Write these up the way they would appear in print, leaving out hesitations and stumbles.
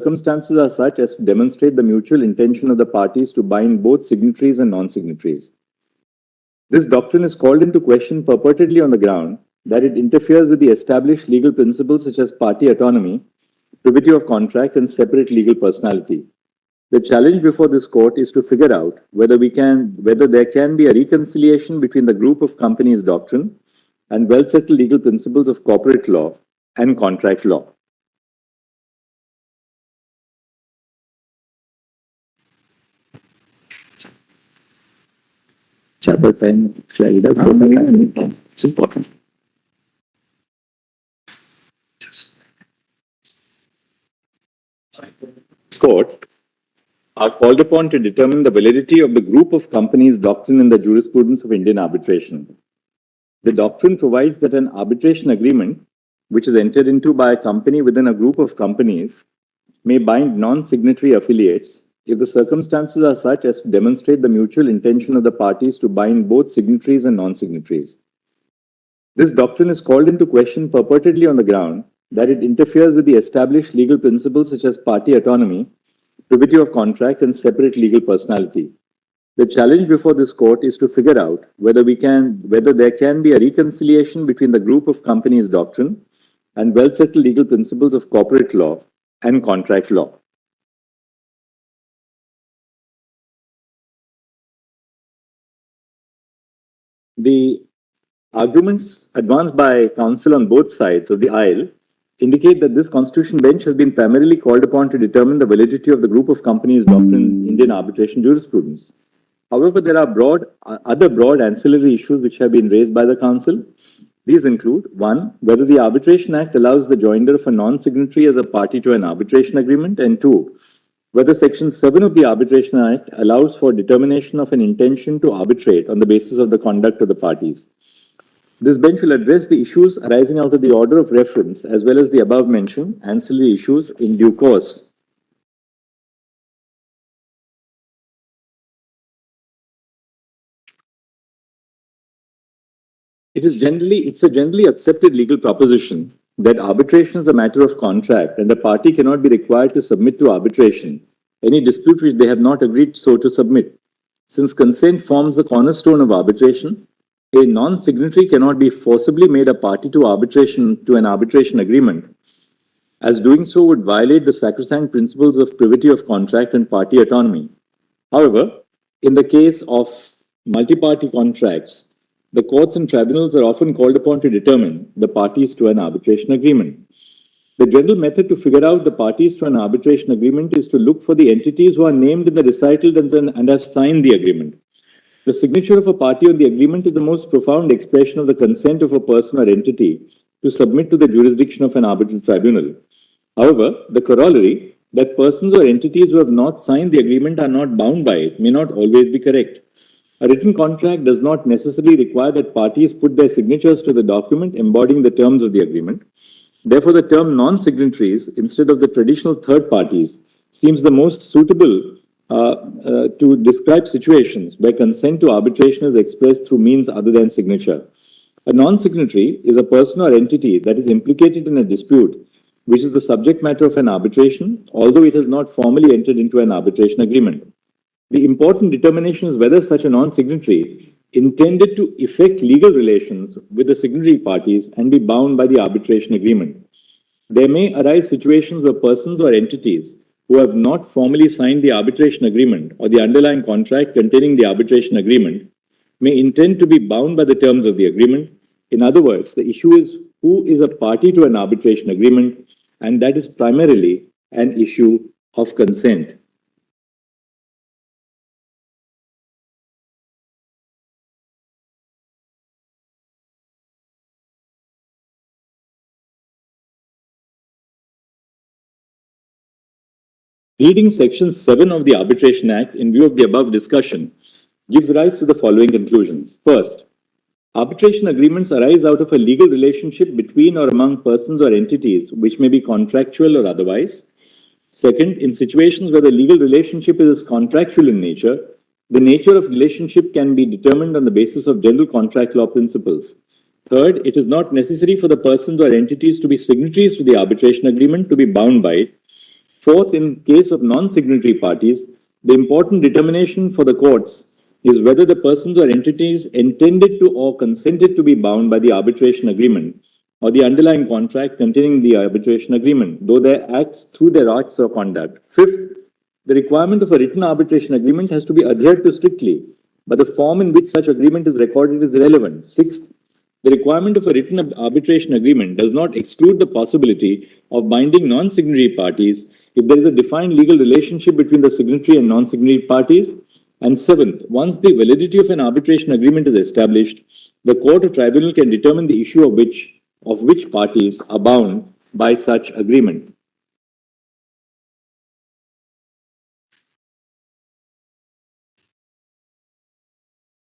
Circumstances are such as to demonstrate the mutual intention of the parties to bind both signatories and non-signatories. This doctrine is called into question purportedly on the ground that it interferes with the established legal principles such as party autonomy, privity of contract, and separate legal personality. The challenge before this court is to figure out whether there can be a reconciliation between the group of companies doctrine and well-settled legal principles of corporate law and contract law. Chapter 10, slide up. It's important. Court are called upon to determine the validity of the group of companies doctrine in the jurisprudence of Indian arbitration. The doctrine provides that an arbitration agreement, which is entered into by a company within a group of companies, may bind non-signatory affiliates if the circumstances are such as to demonstrate the mutual intention of the parties to bind both signatories and non-signatories. This doctrine is called into question purportedly on the ground that it interferes with the established legal principles such as party autonomy, privity of contract, and separate legal personality. The challenge before this court is to figure out whether there can be a reconciliation between the group of companies doctrine and well-settled legal principles of corporate law and contract law. The arguments advanced by counsel on both sides of the aisle indicate that this constitution bench has been primarily called upon to determine the validity of the group of companies doctrine in Indian arbitration jurisprudence. However, there are other broad ancillary issues which have been raised by the council. These include: 1. Whether the Arbitration Act allows the joinder of a non-signatory as a party to an arbitration agreement, and 2. Whether Section 7 of the Arbitration Act allows for determination of an intention to arbitrate on the basis of the conduct of the parties. This bench will address the issues arising out of the order of reference as well as the above-mentioned ancillary issues in due course. It's a generally accepted legal proposition that arbitration is a matter of contract and a party cannot be required to submit to arbitration any dispute which they have not agreed so to submit. Since consent forms the cornerstone of arbitration, a non-signatory cannot be forcibly made a party to an arbitration agreement, as doing so would violate the sacrosanct principles of privity of contract and party autonomy. However, in the case of multi-party contracts, the courts and tribunals are often called upon to determine the parties to an arbitration agreement. The general method to figure out the parties to an arbitration agreement is to look for the entities who are named in the recital and have signed the agreement. The signature of a party on the agreement is the most profound expression of the consent of a person or entity to submit to the jurisdiction of an arbitral tribunal. However, the corollary, that persons or entities who have not signed the agreement are not bound by it, may not always be correct. A written contract does not necessarily require that parties put their signatures to the document embodying the terms of the agreement. Therefore, the term non-signatories instead of the traditional third parties seems the most suitable to describe situations where consent to arbitration is expressed through means other than signature. A non-signatory is a person or entity that is implicated in a dispute which is the subject matter of an arbitration, although it has not formally entered into an arbitration agreement. The important determination is whether such a non-signatory intended to effect legal relations with the signatory parties and be bound by the arbitration agreement. There may arise situations where persons or entities who have not formally signed the arbitration agreement or the underlying contract containing the arbitration agreement may intend to be bound by the terms of the agreement. In other words, the issue is who is a party to an arbitration agreement, and that is primarily an issue of consent. Reading Section 7 of the Arbitration Act in view of the above discussion gives rise to the following conclusions. First, arbitration agreements arise out of a legal relationship between or among persons or entities which may be contractual or otherwise. Second, in situations where the legal relationship is contractual in nature, the nature of relationship can be determined on the basis of general contract law principles. Third, it is not necessary for the persons or entities to be signatories to the arbitration agreement to be bound by it. Fourth, in case of non-signatory parties, the important determination for the courts is whether the persons or entities intended to or consented to be bound by the arbitration agreement or the underlying contract containing the arbitration agreement, though their acts through their acts or conduct. Fifth, the requirement of a written arbitration agreement has to be adhered to strictly, but the form in which such agreement is recorded is irrelevant. Sixth, the requirement of a written arbitration agreement does not exclude the possibility of binding non-signatory parties if there is a defined legal relationship between the signatory and non-signatory parties. And seventh, once the validity of an arbitration agreement is established, the court or tribunal can determine the issue of which parties are bound by such agreement.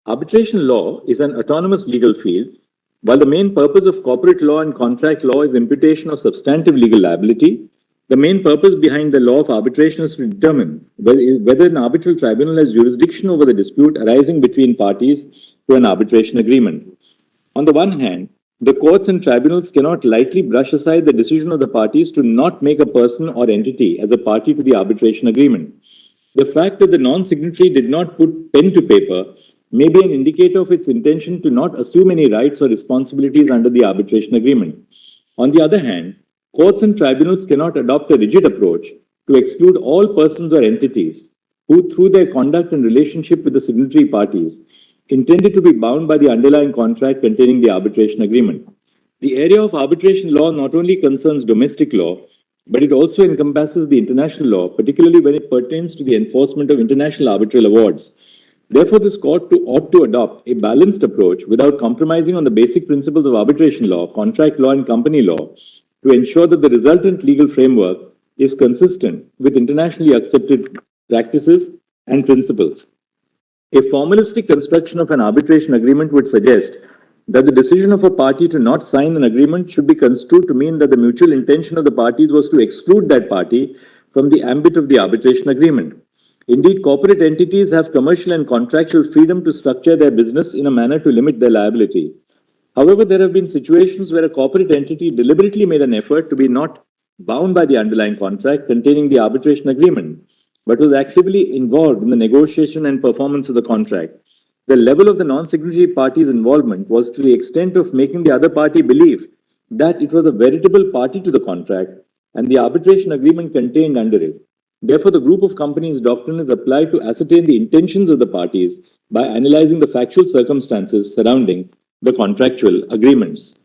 Arbitration law is an autonomous legal field. While the main purpose of corporate law and contract law is imputation of substantive legal liability, the main purpose behind the law of arbitration is to determine whether an arbitral tribunal has jurisdiction over the dispute arising between parties to an arbitration agreement. On the one hand, the courts and tribunals cannot lightly brush aside the decision of the parties to not make a person or entity as a party to the arbitration agreement. The fact that the non-signatory did not put pen to paper may be an indicator of its intention to not assume any rights or responsibilities under the arbitration agreement. On the other hand, courts and tribunals cannot adopt a rigid approach to exclude all persons or entities who, through their conduct and relationship with the signatory parties, intended to be bound by the underlying contract containing the arbitration agreement. The area of arbitration law not only concerns domestic law, but it also encompasses the international law, particularly when it pertains to the enforcement of international arbitral awards. Therefore, this court ought to adopt a balanced approach without compromising on the basic principles of arbitration law, contract law, and company law to ensure that the resultant legal framework is consistent with internationally accepted practices and principles. A formalistic construction of an arbitration agreement would suggest that the decision of a party to not sign an agreement should be construed to mean that the mutual intention of the parties was to exclude that party from the ambit of the arbitration agreement. Indeed, corporate entities have commercial and contractual freedom to structure their business in a manner to limit their liability. However, there have been situations where a corporate entity deliberately made an effort to be not bound by the underlying contract containing the arbitration agreement, but was actively involved in the negotiation and performance of the contract. The level of the non-signatory party's involvement was to the extent of making the other party believe that it was a veritable party to the contract and the arbitration agreement contained under it. Therefore, the group of companies doctrine is applied to ascertain the intentions of the parties by analyzing the factual circumstances surrounding the contractual agreements.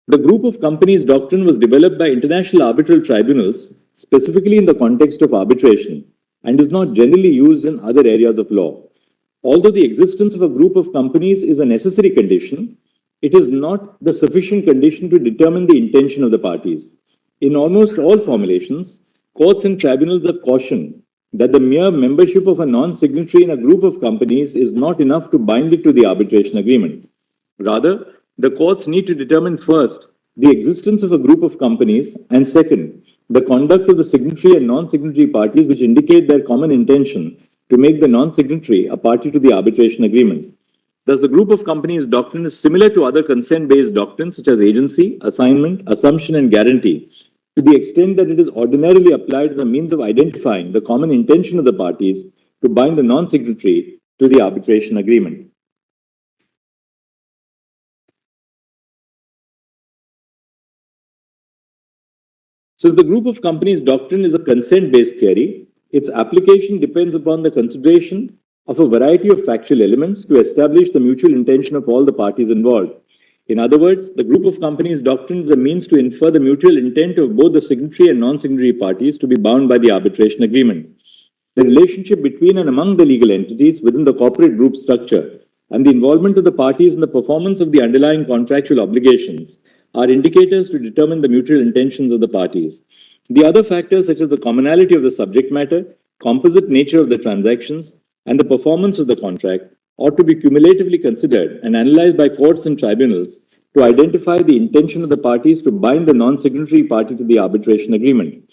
The group of companies doctrine was developed by international arbitral tribunals, specifically in the context of arbitration, and is not generally used in other areas of law. Although the existence of a group of companies is a necessary condition, it is not the sufficient condition to determine the intention of the parties. In almost all formulations, courts and tribunals have cautioned that the mere membership of a non-signatory in a group of companies is not enough to bind it to the arbitration agreement. Rather, the courts need to determine first the existence of a group of companies and second, the conduct of the signatory and non-signatory parties which indicate their common intention to make the non-signatory a party to the arbitration agreement. Thus, the group of companies doctrine is similar to other consent-based doctrines such as agency, assignment, assumption, and guarantee, to the extent that it is ordinarily applied as a means of identifying the common intention of the parties to bind the non-signatory to the arbitration agreement. Since the group of companies doctrine is a consent-based theory, its application depends upon the consideration of a variety of factual elements to establish the mutual intention of all the parties involved. In other words, the group of companies doctrine is a means to infer the mutual intent of both the signatory and non-signatory parties to be bound by the arbitration agreement. The relationship between and among the legal entities within the corporate group structure and the involvement of the parties in the performance of the underlying contractual obligations are indicators to determine the mutual intentions of the parties. The other factors, such as the commonality of the subject matter, composite nature of the transactions, and the performance of the contract, ought to be cumulatively considered and analyzed by courts and tribunals to identify the intention of the parties to bind the non-signatory party to the arbitration agreement.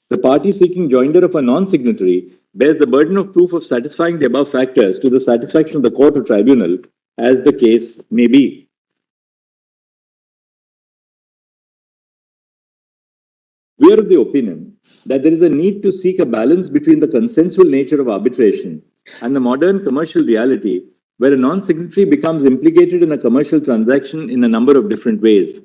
The party seeking joinder of a non-signatory bears the burden of proof of satisfying the above factors to the satisfaction of the court or tribunal, as the case may be. We are of the opinion that there is a need to seek a balance between the consensual nature of arbitration and the modern commercial reality where a non-signatory becomes implicated in a commercial transaction in a number of different ways.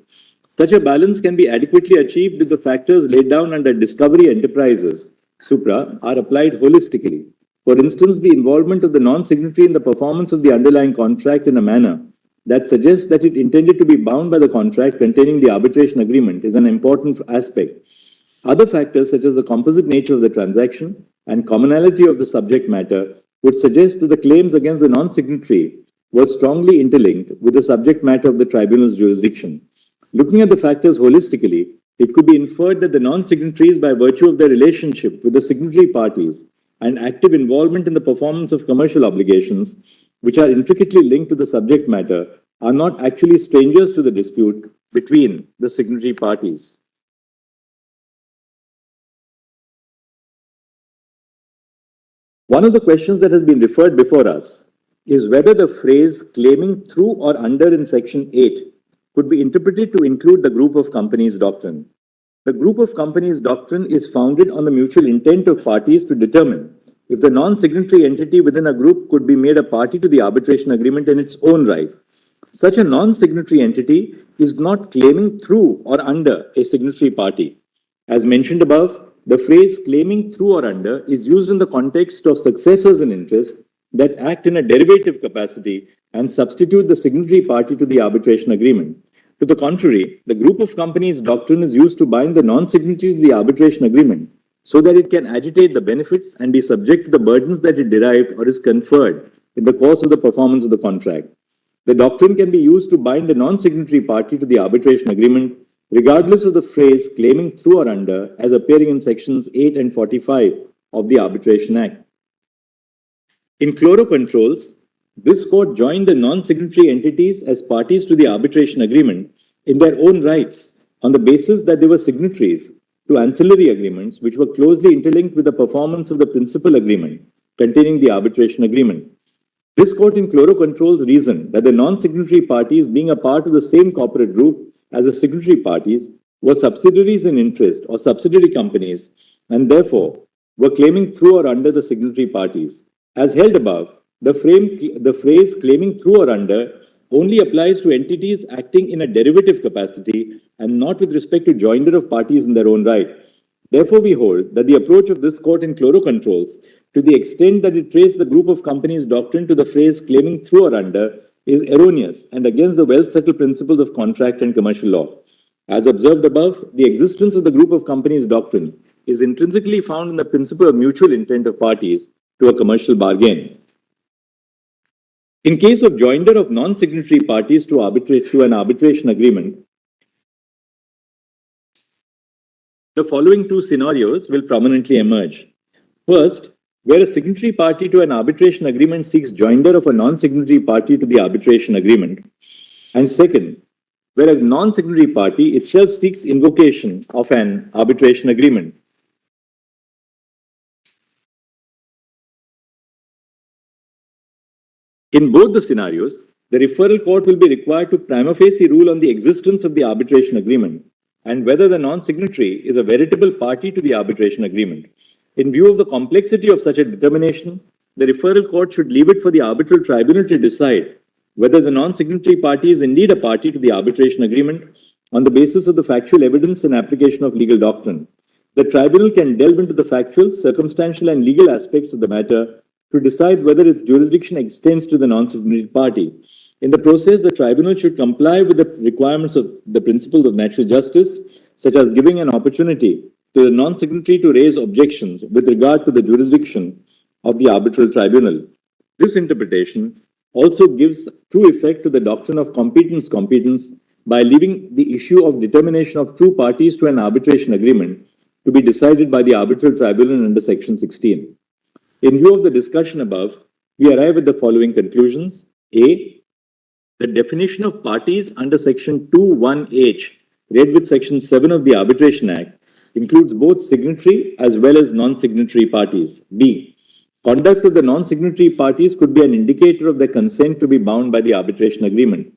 Such a balance can be adequately achieved if the factors laid down under discovery enterprises, supra, are applied holistically. For instance, the involvement of the non-signatory in the performance of the underlying contract in a manner that suggests that it intended to be bound by the contract containing the arbitration agreement is an important aspect. Other factors, such as the composite nature of the transaction and commonality of the subject matter, would suggest that the claims against the non-signatory were strongly interlinked with the subject matter of the tribunal's jurisdiction. Looking at the factors holistically, it could be inferred that the non-signatories, by virtue of their relationship with the signatory parties and active involvement in the performance of commercial obligations, which are intricately linked to the subject matter, are not actually strangers to the dispute between the signatory parties. One of the questions that has been referred before us is whether the phrase claiming through or under in Section 8 could be interpreted to include the group of companies doctrine. The group of companies doctrine is founded on the mutual intent of parties to determine if the non-signatory entity within a group could be made a party to the arbitration agreement in its own right. Such a non-signatory entity is not claiming through or under a signatory party. As mentioned above, the phrase claiming through or under is used in the context of successors in interest that act in a derivative capacity and substitute the signatory party to the arbitration agreement. To the contrary, the group of companies doctrine is used to bind the non-signatory to the arbitration agreement so that it can agitate the benefits and be subject to the burdens that it derived or is conferred in the course of the performance of the contract. The doctrine can be used to bind a non-signatory party to the arbitration agreement regardless of the phrase claiming through or under as appearing in sections 8 and 45 of the Arbitration Act. In chloro controls, this court joined the non-signatory entities as parties to the arbitration agreement in their own rights on the basis that they were signatories to ancillary agreements which were closely interlinked with the performance of the principal agreement containing the arbitration agreement. This court in chloro controls reasoned that the non-signatory parties, being a part of the same corporate group as the signatory parties, were subsidiaries in interest or subsidiary companies and therefore were claiming through or under the signatory parties. As held above, the phrase claiming through or under only applies to entities acting in a derivative capacity and not with respect to joinder of parties in their own right. Therefore, we hold that the approach of this court in chloro controls, to the extent that it traced the group of companies doctrine to the phrase claiming through or under, is erroneous and against the well-settled principles of contract and commercial law. As observed above, the existence of the group of companies doctrine is intrinsically found in the principle of mutual intent of parties to a commercial bargain. In case of joinder of non-signatory parties to an arbitration agreement, the following two scenarios will prominently emerge. First, where a signatory party to an arbitration agreement seeks joinder of a non-signatory party to the arbitration agreement. And second, where a non-signatory party itself seeks invocation of an arbitration agreement. In both the scenarios, the referral court will be required to prima facie rule on the existence of the arbitration agreement and whether the non-signatory is a veritable party to the arbitration agreement. In view of the complexity of such a determination, the referral court should leave it for the arbitral tribunal to decide whether the non-signatory party is indeed a party to the arbitration agreement on the basis of the factual evidence and application of legal doctrine. The tribunal can delve into the factual, circumstantial, and legal aspects of the matter to decide whether its jurisdiction extends to the non-signatory party. In the process, the tribunal should comply with the requirements of the principles of natural justice, such as giving an opportunity to the non-signatory to raise objections with regard to the jurisdiction of the arbitral tribunal. This interpretation also gives true effect to the doctrine of competence by leaving the issue of determination of true parties to an arbitration agreement to be decided by the arbitral tribunal under Section 16. In view of the discussion above, we arrive at the following conclusions. A. The definition of parties under Section 2(1)H, read with Section 7 of the Arbitration Act, includes both signatory as well as non-signatory parties. B. Conduct of the non-signatory parties could be an indicator of their consent to be bound by the arbitration agreement.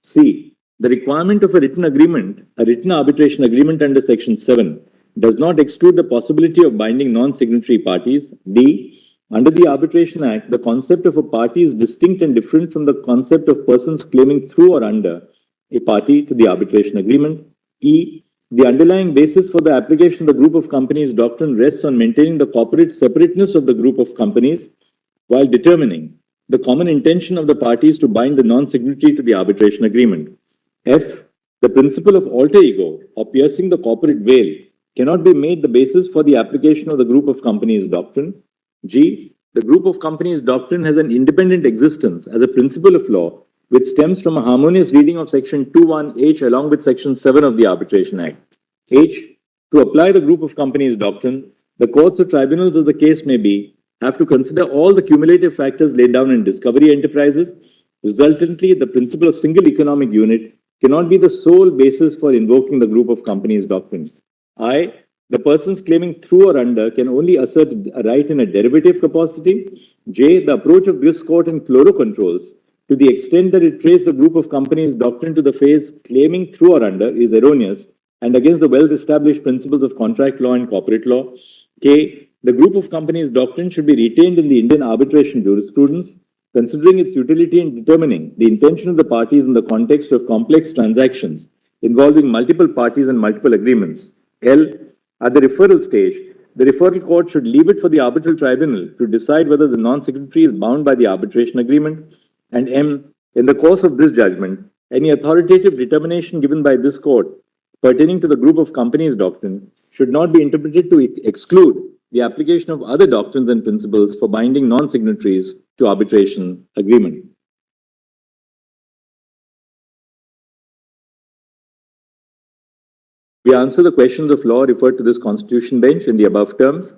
C. The requirement of a written arbitration agreement under Section 7 does not exclude the possibility of binding non-signatory parties. D. Under the Arbitration Act, the concept of a party is distinct and different from the concept of persons claiming through or under a party to the arbitration agreement. E. The underlying basis for the application of the group of companies doctrine rests on maintaining the corporate separateness of the group of companies while determining the common intention of the parties to bind the non-signatory to the arbitration agreement. F. The principle of alter ego or piercing the corporate veil cannot be made the basis for the application of the group of companies doctrine. G. The group of companies doctrine has an independent existence as a principle of law which stems from a harmonious reading of Section 2(1)H along with Section 7 of the Arbitration Act. H. To apply the group of companies doctrine, the courts or tribunals, as the case may be, have to consider all the cumulative factors laid down in discovery enterprises. Resultantly, the principle of single economic unit cannot be the sole basis for invoking the group of companies doctrine. I. The persons claiming through or under can only assert a right in a derivative capacity. J. The approach of this court in chloro controls, to the extent that it traced the group of companies doctrine to the phase claiming through or under, is erroneous and against the well-established principles of contract law and corporate law. K. The group of companies doctrine should be retained in the Indian arbitration jurisprudence, considering its utility in determining the intention of the parties in the context of complex transactions involving multiple parties and multiple agreements. L. At the referral stage, the referral court should leave it for the arbitral tribunal to decide whether the non-signatory is bound by the arbitration agreement. And M. In the course of this judgment, any authoritative determination given by this court pertaining to the group of companies doctrine should not be interpreted to exclude the application of other doctrines and principles for binding non-signatories to arbitration agreement. We answer the questions of law referred to this constitution bench in the above terms.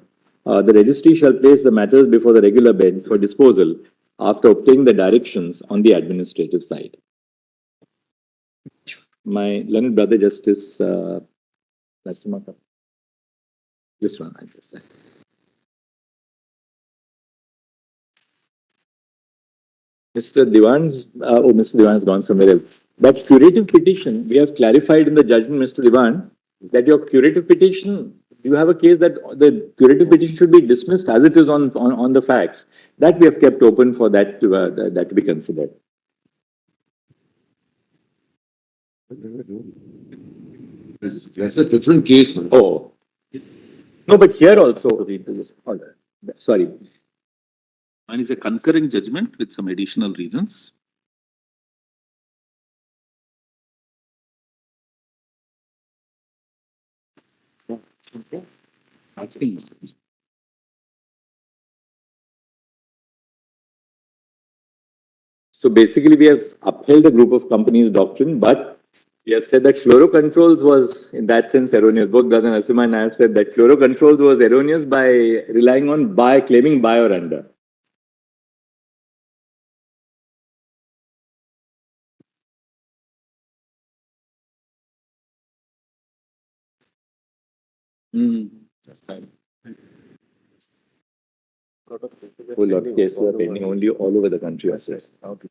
The registry shall place the matters before the regular bench for disposal after obtaining the directions on the administrative side. My learned brother Justice this one I just said. Mr. Divan has gone somewhere else. That curative petition, we have clarified in the judgment, Mr. Divan, that your curative petition, you have a case that the curative petition should be dismissed as it is on the facts. That we have kept open for that to be considered. That's a different case, man. Oh. No, but here also, sorry. Mine is a concurring judgment with some additional reasons. So basically, we have upheld the group of companies doctrine, but we have said that fluoro controls was, in that sense, erroneous. Both Brother Narasimha and I have said that fluoro controls was erroneous by relying on claiming by or under. That's fine. A lot of cases are pending only all over the country. Okay.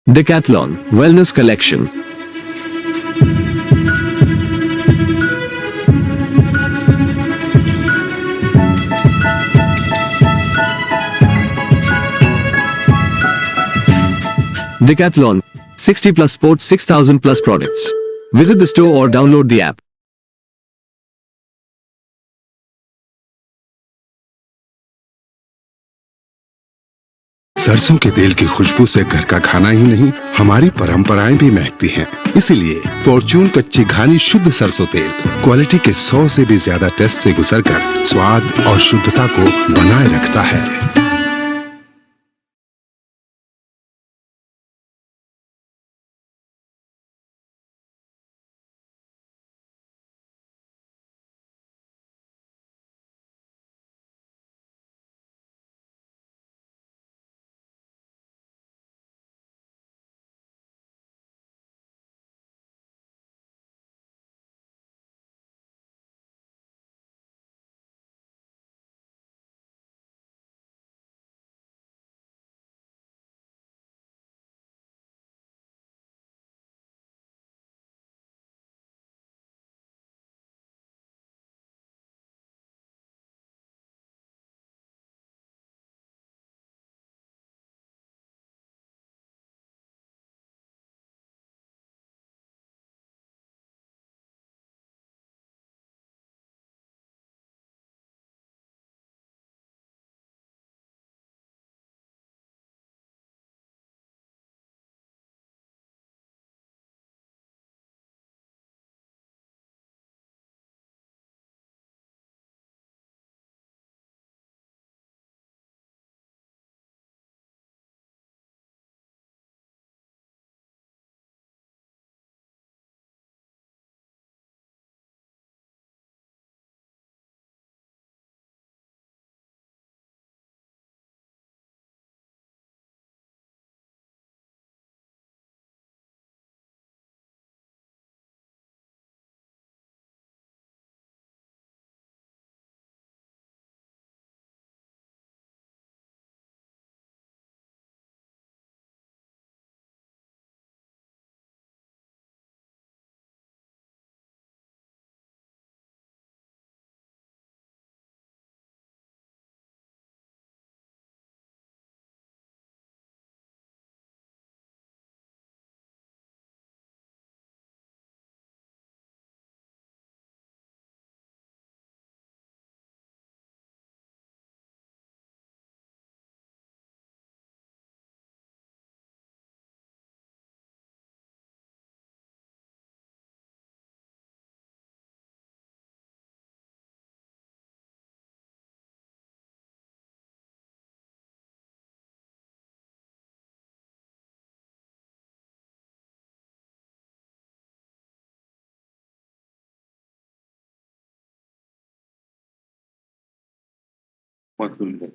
Decathlon Wellness Collection. Decathlon 60 plus sports, 6,000 plus products. Visit the store or download the app. सरसों के तेल की खुशबू से घर का खाना ही नहीं, हमारी परंपराएं भी महकती हैं। इसीलिए फॉर्च्यून कच्ची घानी शुद्ध सरसों तेल क्वालिटी के 100 से भी ज्यादा टेस्ट से गुजरकर स्वाद और शुद्धता को बनाए रखता है। What will be?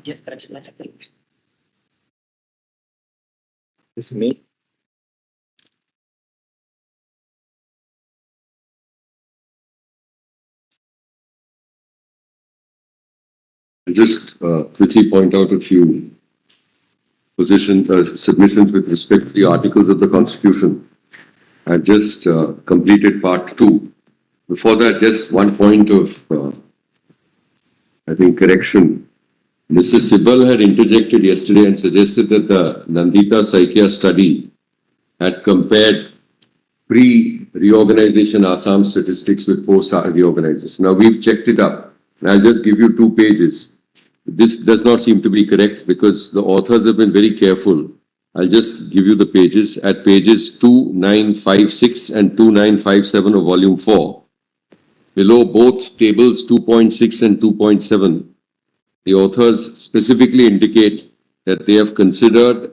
Yes, correction. It's me. I'll just quickly point out a few submissions with respect to the articles of the Constitution. I've just completed part 2. Before that, just one point of, I think, correction. Mrs. Sibal had interjected yesterday and suggested that the Nandita Saikia study had compared pre-reorganization Assam statistics with post-reorganization. Now, we've checked it up. And I'll just give you 2 pages. This does not seem to be correct because the authors have been very careful. I'll just give you the pages. At pages 2956 and 2957 of volume 4, below both tables 2.6 and 2.7, the authors specifically indicate that they have considered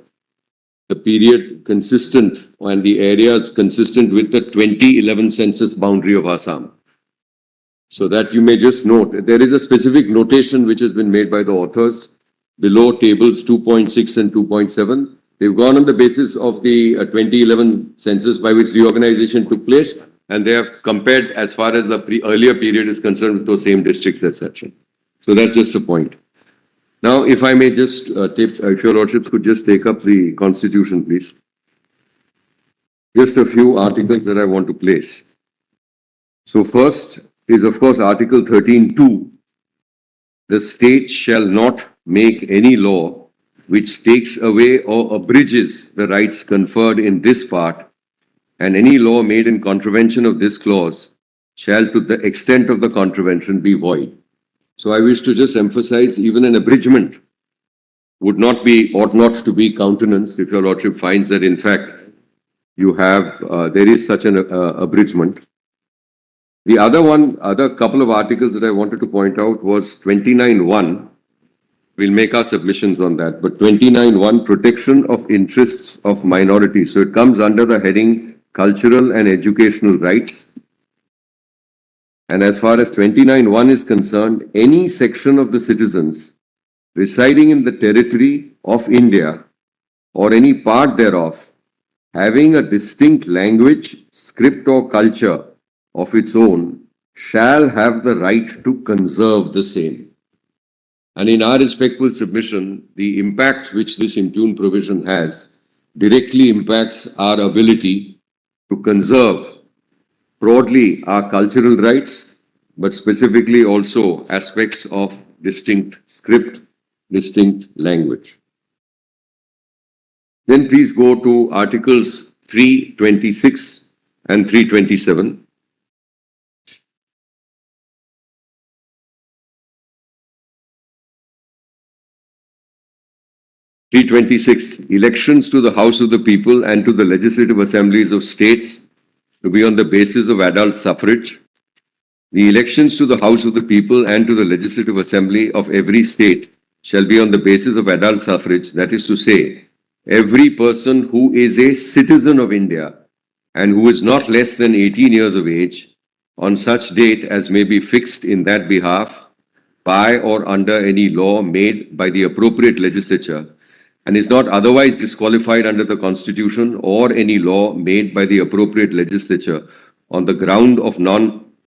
the period consistent and the areas consistent with the 2011 census boundary of Assam. So that you may just note, there is a specific notation which has been made by the authors below tables 2.6 and 2.7. They've gone on the basis of the 2011 census by which reorganization took place, and they have compared as far as the earlier period is concerned with those same districts, etc. So that's just a point. Now, if I may just if your lordships could just take up the Constitution, please. Just a few articles that I want to place. So first is, of course, Article 13(2). The state shall not make any law which takes away or abridges the rights conferred in this part, and any law made in contravention of this clause shall, to the extent of the contravention, be void. So I wish to just emphasize, even an abridgment ought not to be countenanced if your lordship finds that, in fact, you have, there is such an abridgment. The other couple of articles that I wanted to point out was 29(1). We'll make our submissions on that. But 29(1), protection of interests of minorities. So it comes under the heading cultural and educational rights. And as far as 29(1) is concerned, any section of the citizens residing in the territory of India or any part thereof having a distinct language, script or culture of its own shall have the right to conserve the same. And in our respectful submission, the impact which this impugn provision has directly impacts our ability to conserve broadly our cultural rights, but specifically also aspects of distinct script, distinct language. Then please go to Articles 326 and 327. 326, elections to the House of the People and to the legislative assemblies of states to be on the basis of adult suffrage. The elections to the House of the People and to the legislative assembly of every state shall be on the basis of adult suffrage. That is to say, every person who is a citizen of India and who is not less than 18 years of age on such date as may be fixed in that behalf by or under any law made by the appropriate legislature and is not otherwise disqualified under the Constitution or any law made by the appropriate legislature on the ground of non